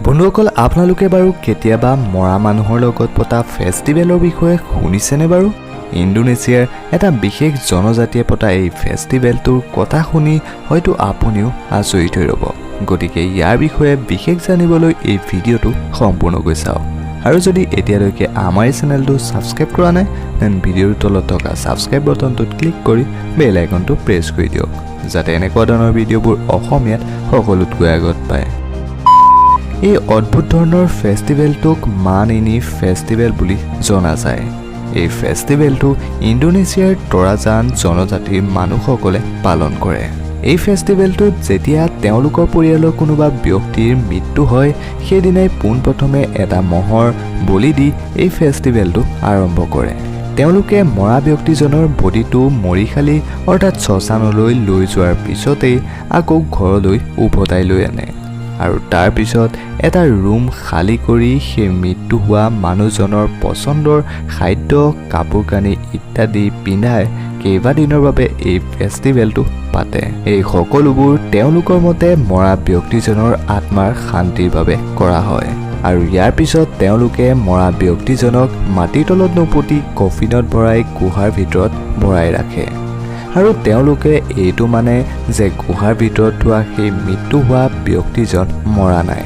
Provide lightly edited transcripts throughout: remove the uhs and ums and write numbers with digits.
বন্ধুসকল আপোনালোকে বাৰু কেতিয়াবা মৰা মানুহৰ লগত পতা ফেষ্টিভেলৰ বিষয়ে শুনিছেনে বাৰু? ইণ্ডোনেছিয়াৰ এটা বিশেষ জনজাতিয়ে পতা এই ফেষ্টিভেলটোৰ কথা শুনি হয়তো আপুনিও আচৰিত হৈ ৰ'ব। গতিকে ইয়াৰ বিষয়ে বিশেষ জানিবলৈ এই ভিডিঅ'টো সম্পূৰ্ণকৈ চাওক। আৰু যদি এতিয়ালৈকে আমাৰ এই চেনেলটো ছাবস্ক্ৰাইব কৰা নাই তেন ভিডিঅ'ৰ তলত থকা ছাবস্ক্ৰাইব বাটনটোত ক্লিক কৰি বেল আইকনটো প্ৰেছ কৰি দিয়ক, যাতে এনেকুৱা ধৰণৰ ভিডিঅ'বোৰ অসমীয়াত সকলোতকৈ আগত পায়। এই অদ্ভুত ধৰণৰ ফেষ্টিভেলটোক মানিনি ফেষ্টিভেল বুলি জনা যায়। এই ফেষ্টিভেলটো ইণ্ডোনেছিয়াৰ টৰাজান জনজাতিৰ মানুহসকলে পালন কৰে। এই ফেষ্টিভেলটোত যেতিয়া তেওঁলোকৰ পৰিয়ালৰ কোনোবা ব্যক্তিৰ মৃত্যু হয়, সেইদিনাই পোনপ্ৰথমে এটা মহৰ বলি দি এই ফেষ্টিভেলটো আৰম্ভ কৰে। তেওঁলোকে মৰা ব্যক্তিজনৰ বডিটো মৰিশালি অৰ্থাৎ শ্মশানলৈ লৈ যোৱাৰ পিছতেই আকৌ ঘৰলৈ উভতাই লৈ আনে আৰু তাৰ পিছত এটা ৰুম খালী কৰি সেই মৃত্যু হোৱা মানুহজনৰ পচন্দৰ খাদ্য, কাপোৰ কানি ইত্যাদি পিন্ধাই কেইবাদিনৰ বাবে এই ফেষ্টিভেলটো পাতে। এই সকলোবোৰ তেওঁলোকৰ মতে মৰা ব্যক্তিজনৰ আত্মাৰ শান্তিৰ বাবে কৰা হয় আৰু ইয়াৰ পিছত তেওঁলোকে মৰা ব্যক্তিজনক মাটিৰ তলত নপুতি কফিনত ভৰাই গুহাৰ ভিতৰত ভৰাই ৰাখে আৰু তেওঁলোকে এইটো মানে যে গুহাৰ ভিতৰত থোৱা সেই মৃত্যু হোৱা ব্যক্তিজন মৰা নাই,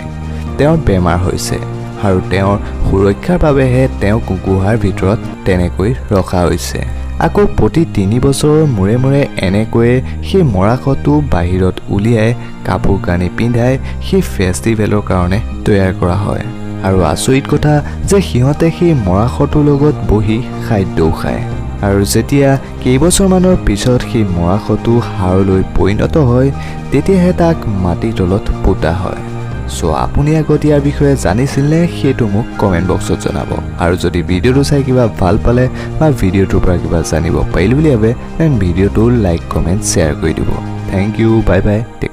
তেওঁৰ বেমাৰ হৈছে আৰু তেওঁৰ সুৰক্ষাৰ বাবেহে তেওঁক গুহাৰ ভিতৰত তেনেকৈ ৰখা হৈছে। আকৌ প্ৰতি 3 বছৰৰ মূৰে মূৰে এনেকৈয়ে সেই মৰাশটো বাহিৰত উলিয়াই কাপোৰ কানি পিন্ধাই সেই ফেষ্টিভেলৰ কাৰণে তৈয়াৰ কৰা হয়। আৰু আচৰিত কথা যে সিহঁতে সেই মৰাশটোৰ লগত বহি খাদ্যও খায় আৰু যেতিয়া কেইবছৰমানৰ পিছত সেই মৰাশটো হাড়লৈ পৰিণত হয় তেতিয়াহে তাক মাটিৰ তলত পোতা হয়। আপুনি আগত ইয়াৰ বিষয়ে জানিছিলনে সেইটো মোক কমেণ্ট বক্সত জনাব। আৰু যদি ভিডিঅ'টো চাই কিবা ভাল পালে বা ভিডিঅ'টোৰ পৰা কিবা জানিব পাৰিল বুলি ভাবে তেন ভিডিঅ'টো লাইক, কমেণ্ট, শ্বেয়াৰ কৰি দিব। Thank you, bye bye, tech